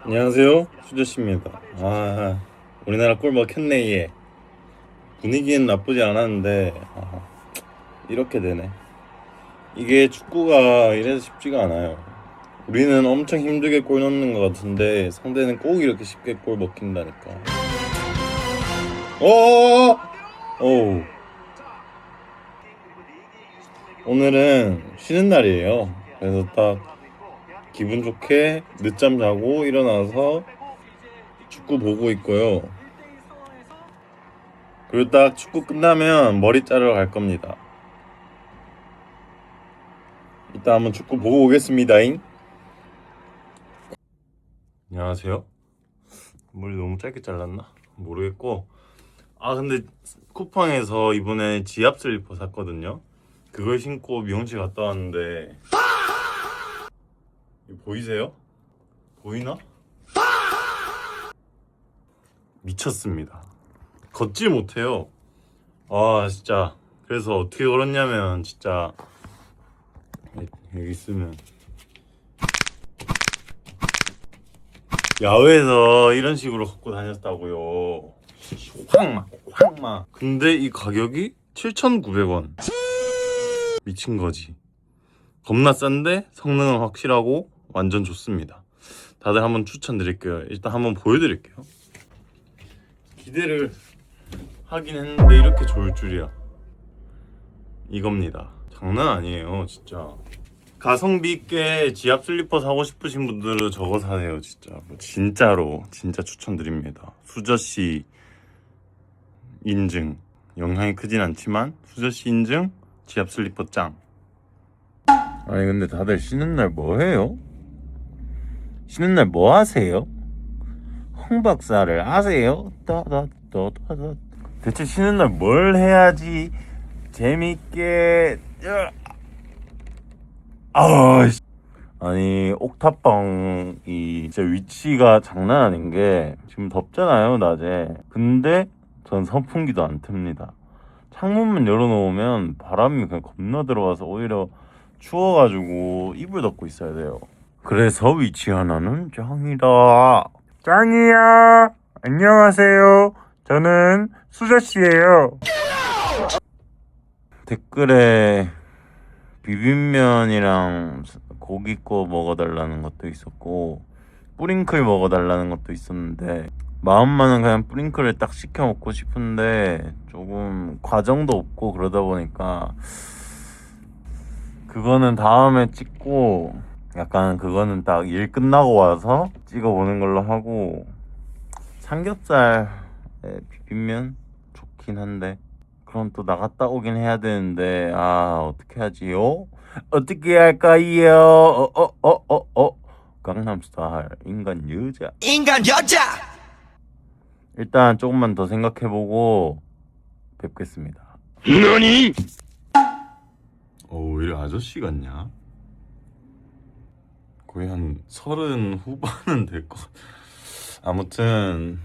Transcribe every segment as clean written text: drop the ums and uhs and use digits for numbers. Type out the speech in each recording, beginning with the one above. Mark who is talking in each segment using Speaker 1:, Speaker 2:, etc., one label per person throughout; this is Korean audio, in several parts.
Speaker 1: 안녕하세요, 수저씨입니다. 우리나라 골 먹혔네. 얘 분위기는 나쁘지 않았는데 이렇게 되네. 이게 축구가 이래서 쉽지가 않아요. 우리는 엄청 힘들게 골 넣는 것 같은데 상대는 꼭 이렇게 쉽게 골 먹힌다니까. 어 오, 오늘은 쉬는 날이에요. 그래서 딱 기분 좋게 늦잠 자고 일어나서 축구 보고 있고요. 그리고 딱 축구 끝나면 머리 자르러 갈 겁니다. 이따 한번 축구 보고 오겠습니다잉. 안녕하세요. 머리 너무 짧게 잘랐나? 모르겠고. 근데 쿠팡에서 이번에 지압 슬리퍼 샀거든요. 그걸 신고 미용실 갔다 왔는데 이거 보이세요? 보이나? 미쳤습니다. 걷질 못해요. 진짜. 그래서 어떻게 걸었냐면 진짜 여기 있으면 야외에서 이런 식으로 걷고 다녔다고요. 확막. 근데 이 가격이 7,900원. 미친 거지. 겁나 싼데 성능은 확실하고 완전 좋습니다. 다들 한번 추천드릴게요. 일단 한번 보여드릴게요. 기대를 하긴 했는데 이렇게 좋을 줄이야. 이겁니다. 장난 아니에요, 진짜. 가성비 있게 지압 슬리퍼 사고 싶으신 분들은 저거 사세요, 진짜. 진짜로 진짜 추천드립니다. 수저씨 인증. 영향이 크진 않지만 수저씨 인증 지압 슬리퍼 짱. 아니 근데 다들 쉬는 날 뭐 해요? 쉬는 날 뭐 하세요? 홍 박사를 아세요? 따다다다다. 대체 쉬는 날 뭘 해야지 재밌게 아니 옥탑방이 진짜 위치가 장난 아닌 게 지금 덥잖아요 낮에. 근데 전 선풍기도 안 틉니다. 창문만 열어놓으면 바람이 그냥 겁나 들어와서 오히려 추워가지고 이불 덮고 있어야 돼요. 그래서 위치 하나는 짱이다. 짱이야. 안녕하세요. 저는 수저씨예요. 댓글에 비빔면이랑 고기 구워 먹어달라는 것도 있었고 뿌링클 먹어달라는 것도 있었는데 마음만은 그냥 뿌링클을 딱 시켜 먹고 싶은데 조금 과정도 없고 그러다 보니까 그거는 다음에 찍고 약간 그거는 딱 일 끝나고 와서 찍어보는 걸로 하고 삼겹살에 비빔면 좋긴 한데 그럼 또 나갔다 오긴 해야 되는데 어떻게 하지요? 어떻게 할까요? 강남스타일 인간 여자 일단 조금만 더 생각해보고 뵙겠습니다. 너니? 왜 이래 아저씨 같냐? 거의 한 30 후반은 될 것. 아무튼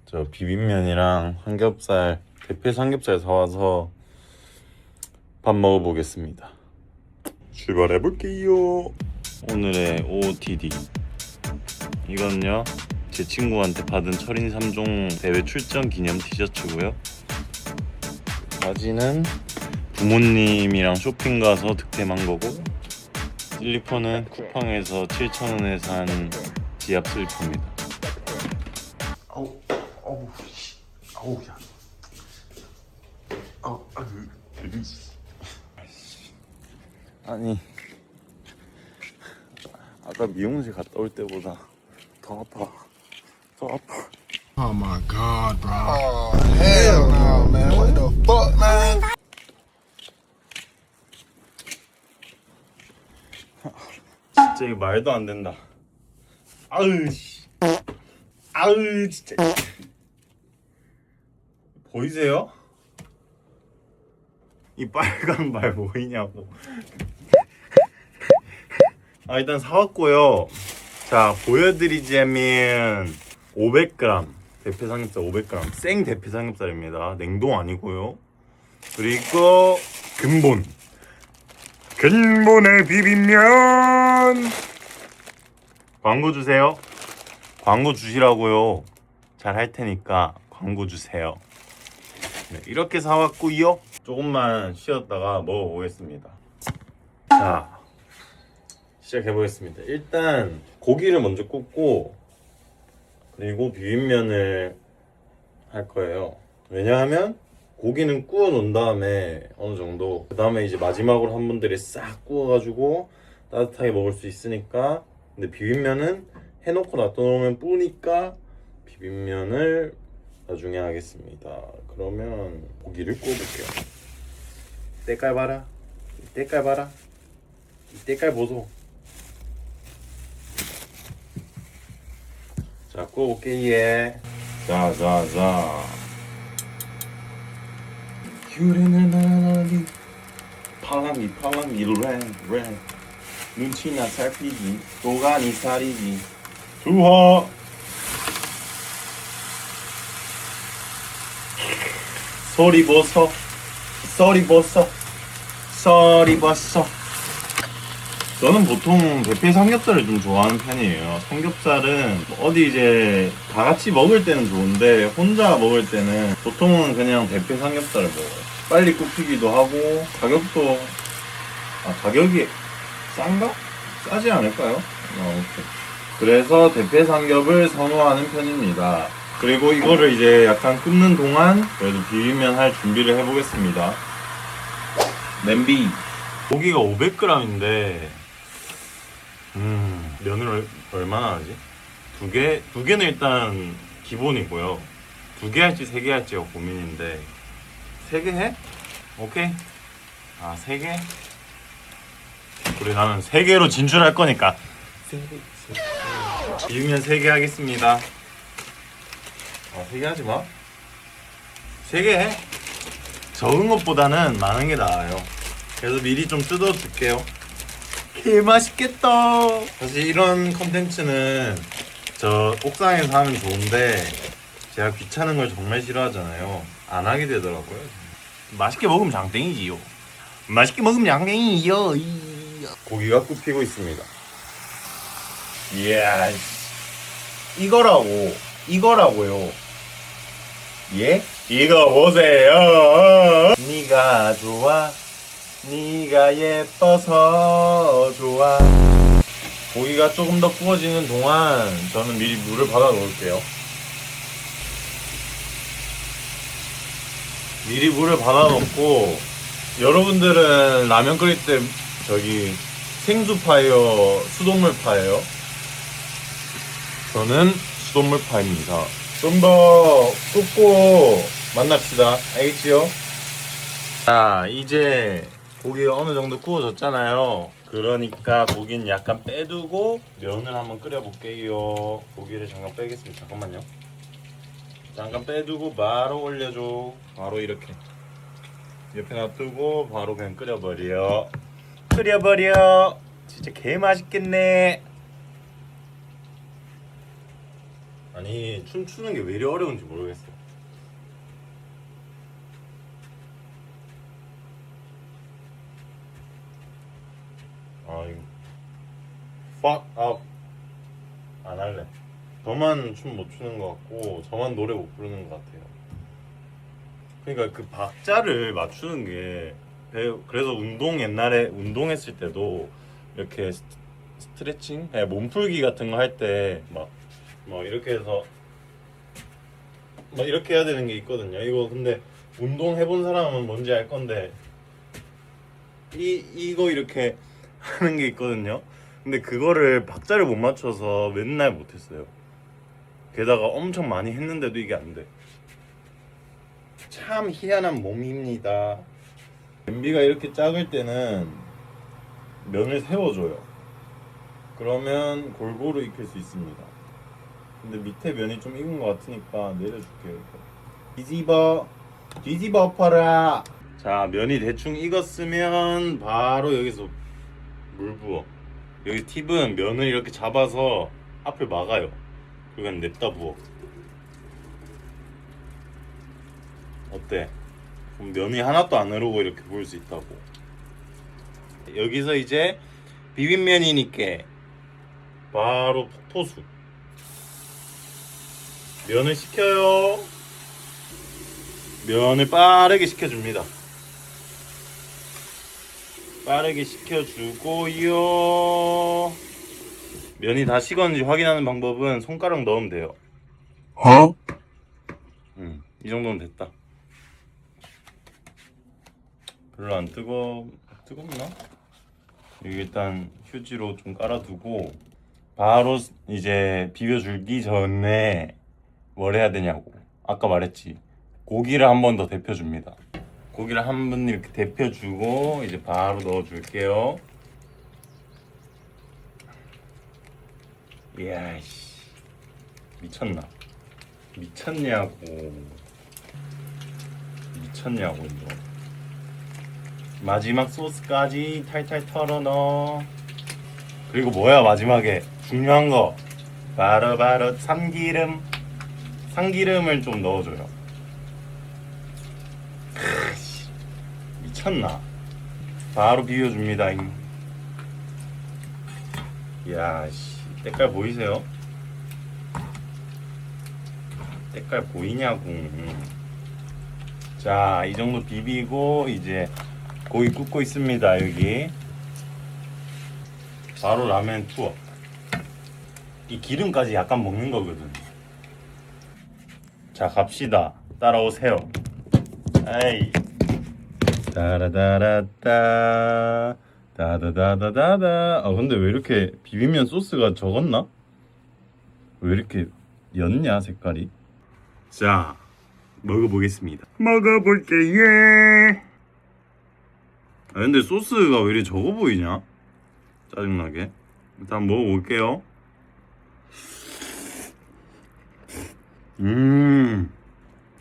Speaker 1: 저 비빔면이랑 삼겹살 대패 삼겹살 사와서 밥 먹어보겠습니다. 출발해볼게요. 오늘의 OOTD 이건요 제 친구한테 받은 철인 3종 대회 출전 기념 티셔츠고요. 바지는 부모님이랑 쇼핑 가서 득템한 거고, 슬리퍼는 쿠팡에서 7,000원에 산 지압 슬리퍼입니다. 아니 아까 미용실 갔다 올 때보다 더 아파.
Speaker 2: Oh my god, bro. Oh, hell no, man. What the fuck, man?
Speaker 1: 진짜 이거 말도 안 된다. 진짜. 보이세요? 이 빨간 말 보이냐고. 일단 사왔고요. 자, 보여드리자면 500g 대패 삼겹살 500g 생 대패 삼겹살입니다. 냉동 아니고요. 그리고 근본의 비빔면 광고 주세요. 광고 주시라고요. 잘 할 테니까 광고 주세요. 네, 이렇게 사왔고요. 조금만 쉬었다가 먹어보겠습니다. 자, 시작해보겠습니다. 일단 고기를 먼저 굽고 그리고 비빔면을 할 거예요. 왜냐하면 고기는 구워 놓은 다음에 어느 정도 그 다음에 이제 마지막으로 한 번들이 싹 구워가지고 따뜻하게 먹을 수 있으니까. 근데 비빔면은 해놓고 놔둬놓으면 뿌니까 비빔면을 나중에 하겠습니다. 그러면 고기를 구워볼게요. 때깔 봐라. 때깔 봐라. 때깔 보소. 자, 구워볼게. 자자자. 유래는 나나니 팔랑이 렌 눈치나 살피기 도가니 사리기 좋아. 소리 벗어 저는 보통 대패 삼겹살을 좀 좋아하는 편이에요. 삼겹살은 어디 이제 다 같이 먹을 때는 좋은데 혼자 먹을 때는 보통은 그냥 대패 삼겹살을 먹어요. 빨리 굽히기도 하고 가격도 가격이 싼가? 싸지 않을까요? 오케이. 그래서 대패 삼겹을 선호하는 편입니다. 그리고 이거를 이제 약간 굽는 동안 그래도 비빔면 할 준비를 해보겠습니다. 냄비 고기가 500g인데 면을 얼마나 하지? 두 개는 일단 기본이고요. 2개 할지 3개 할지가 고민인데 3개 해? 오케이. 3개? 그래, 나는 3개로 진출할 거니까 비빔면 3개 하겠습니다. 3개 하지 마. 3개 해. 적은 것보다는 많은 게 나아요. 그래서 미리 좀 뜯어줄게요. 개 맛있겠다. 사실 이런 컨텐츠는 저 옥상에서 하면 좋은데 제가 귀찮은 걸 정말 싫어하잖아요. 안 하게 되더라고요. 맛있게 먹으면 장땡이지요. 맛있게 먹으면 장땡이요. 고기가 굽히고 있습니다. 이야, 이거라고요. 예? 이거 보세요. 네가 좋아, 네가 예뻐서 좋아. 고기가 조금 더 구워지는 동안 저는 미리 물을 받아 놓을게요. 미리 물을 받아 놓고, 여러분들은 라면 끓일 때 저기 생수파예요, 수돗물파예요? 저는 수돗물파입니다. 좀 더 굽고 만납시다. 알겠지요? 자, 이제 고기가 어느 정도 구워졌잖아요. 그러니까 고기는 약간 빼두고 면을 한번 끓여볼게요. 고기를 잠깐 빼겠습니다. 잠깐만요. 잠깐 빼두고 바로 올려줘. 바로 이렇게 옆에 놔두고 바로 그냥 끓여버려. 진짜 개 맛있겠네. 아니, 춤추는 게 왜 이리 어려운지 모르겠어. 이거 fuck up. 안 할래. 저만 춤 못 추는 것 같고 저만 노래 못 부르는 것 같아요. 그러니까 그 박자를 맞추는 게, 그래서 옛날에 운동했을 때도 이렇게 스트레칭? 몸풀기 같은 거 할 때 막 이렇게 해서 막 이렇게 해야 되는 게 있거든요. 이거 근데 운동 해본 사람은 뭔지 알 건데 이거 이렇게 하는 게 있거든요. 근데 그거를 박자를 못 맞춰서 맨날 못했어요. 게다가 엄청 많이 했는데도 이게 안 돼. 참 희한한 몸입니다. 냄비가 이렇게 작을 때는 면을 세워줘요. 그러면 골고루 익힐 수 있습니다. 근데 밑에 면이 좀 익은 것 같으니까 내려줄게요. 뒤집어 엎어라. 자, 면이 대충 익었으면 바로 여기서 물 부어. 여기 팁은 면을 이렇게 잡아서 앞을 막아요. 그리고 그냥 냅다 부어. 어때? 그럼 면이 하나도 안 흐르고 이렇게 부을 수 있다고. 여기서 이제 비빔면이니까 바로 폭포수. 면을 식혀요. 면을 빠르게 식혀줍니다. 빠르게 식혀주고요. 면이 다 식었는지 확인하는 방법은 손가락 넣으면 돼요.
Speaker 2: Huh?
Speaker 1: 이 정도면 됐다. 별로 안 뜨겁나? 여기 일단 휴지로 좀 깔아두고 바로 이제 비벼주기 전에 뭘 해야 되냐고. 아까 말했지. 고기를 한 번 더 데펴줍니다. 고기를 한 번 이렇게 데펴주고 이제 바로 넣어줄게요. 이야 씨 미쳤나? 미쳤냐고 이거. 마지막 소스까지 탈탈 털어 넣어. 그리고 뭐야 마지막에 중요한 거 바로 참기름을 좀 넣어줘요. 미쳤나? 바로 비벼줍니다. 이야 씨 때깔 보이세요? 때깔 보이냐고. 자, 이 정도 비비고 이제 고기 굽고 있습니다. 여기 바로 라멘 투어. 이 기름까지 약간 먹는 거거든. 자, 갑시다. 따라오세요. 에이. 따라다라따 다다다다다다. 아 근데 왜 이렇게 비빔면 소스가 적었나? 왜 이렇게 였냐 색깔이? 자, 먹어보겠습니다. 먹어볼게요. 아 근데 소스가 왜 이렇게 적어 보이냐? 짜증나게. 일단 먹어볼게요.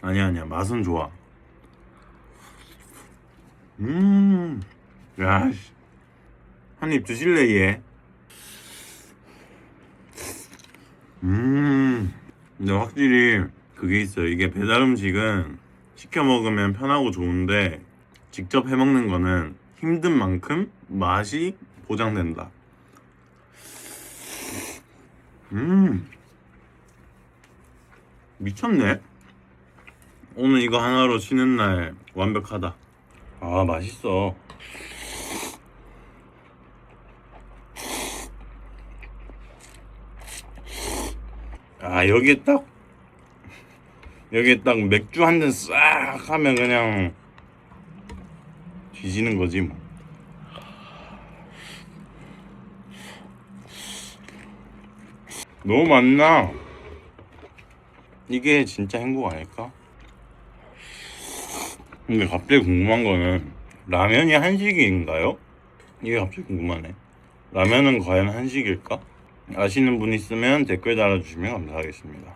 Speaker 1: 아니야 맛은 좋아. 야씨 한 입 주실래 얘? 근데 확실히 그게 있어요. 이게 배달 음식은 시켜 먹으면 편하고 좋은데 직접 해 먹는 거는 힘든 만큼 맛이 보장된다. 미쳤네. 오늘 이거 하나로 쉬는 날 완벽하다. 아 맛있어. 아 여기에 딱 맥주 한 잔 싹 하면 그냥 뒤지는 거지 뭐. 너무 맛나. 이게 진짜 행복 아닐까? 근데 갑자기 궁금한 거는 라면이 한식인가요? 이게 갑자기 궁금하네. 라면은 과연 한식일까? 아시는 분 있으면 댓글 달아주시면 감사하겠습니다.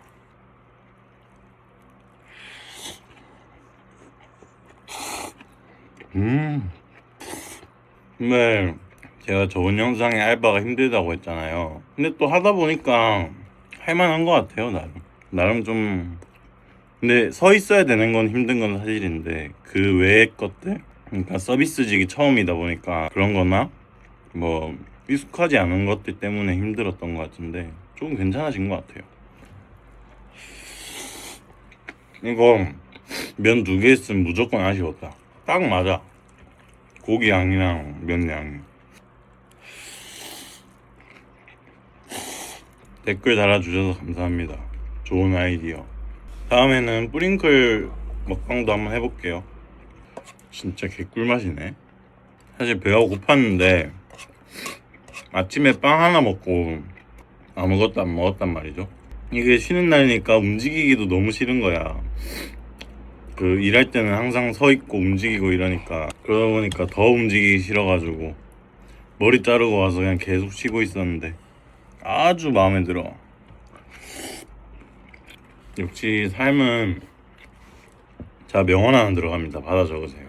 Speaker 1: 근데 제가 저번 영상에 알바가 힘들다고 했잖아요. 근데 또 하다 보니까 할만한 것 같아요. 나름 좀. 근데 서 있어야 되는 건 힘든 건 사실인데 그 외의 것들, 그러니까 서비스직이 처음이다 보니까 그런 거나 뭐 익숙하지 않은 것들 때문에 힘들었던 것 같은데 조금 괜찮아진 것 같아요. 이거 면 2개 있으면 무조건 아쉬웠다. 딱 맞아. 고기 양이랑 면 양이. 댓글 달아주셔서 감사합니다. 좋은 아이디어. 다음에는 뿌링클 먹방도 한번 해볼게요. 진짜 개꿀맛이네. 사실 배가 고팠는데 아침에 빵 하나 먹고 아무것도 안 먹었단 말이죠. 이게 쉬는 날이니까 움직이기도 너무 싫은 거야. 그 일할 때는 항상 서 있고 움직이고 이러니까, 그러다 보니까 더 움직이기 싫어가지고 머리 자르고 와서 그냥 계속 쉬고 있었는데 아주 마음에 들어. 역시 삶은. 자, 명언 하나 들어갑니다. 받아 적으세요.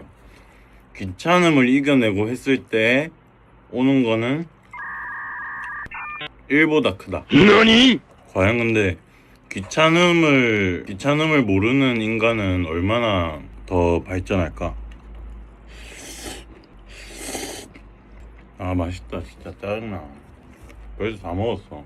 Speaker 1: 귀찮음을 이겨내고 했을 때 오는 거는 1보다 크다. 너니? 과연 근데 귀찮음을 모르는 인간은 얼마나 더 발전할까? 아 맛있다. 진짜 짜증나. 벌써 다 먹었어.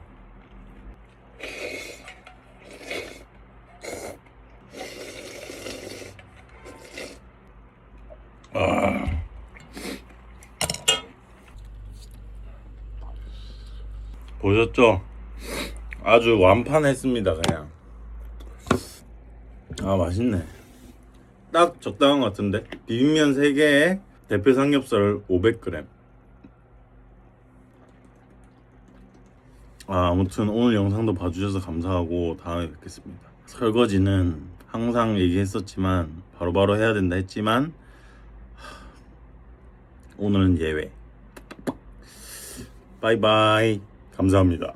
Speaker 1: 보셨죠? 아주 완판했습니다 그냥. 아 맛있네. 딱 적당한 것 같은데. 비빔면 3개에 대패 삼겹살 500g. 아무튼 오늘 영상도 봐주셔서 감사하고 다음에 뵙겠습니다. 설거지는 항상 얘기했었지만 바로바로 해야 된다 했지만 오늘은 예외. 바이바이. 감사합니다.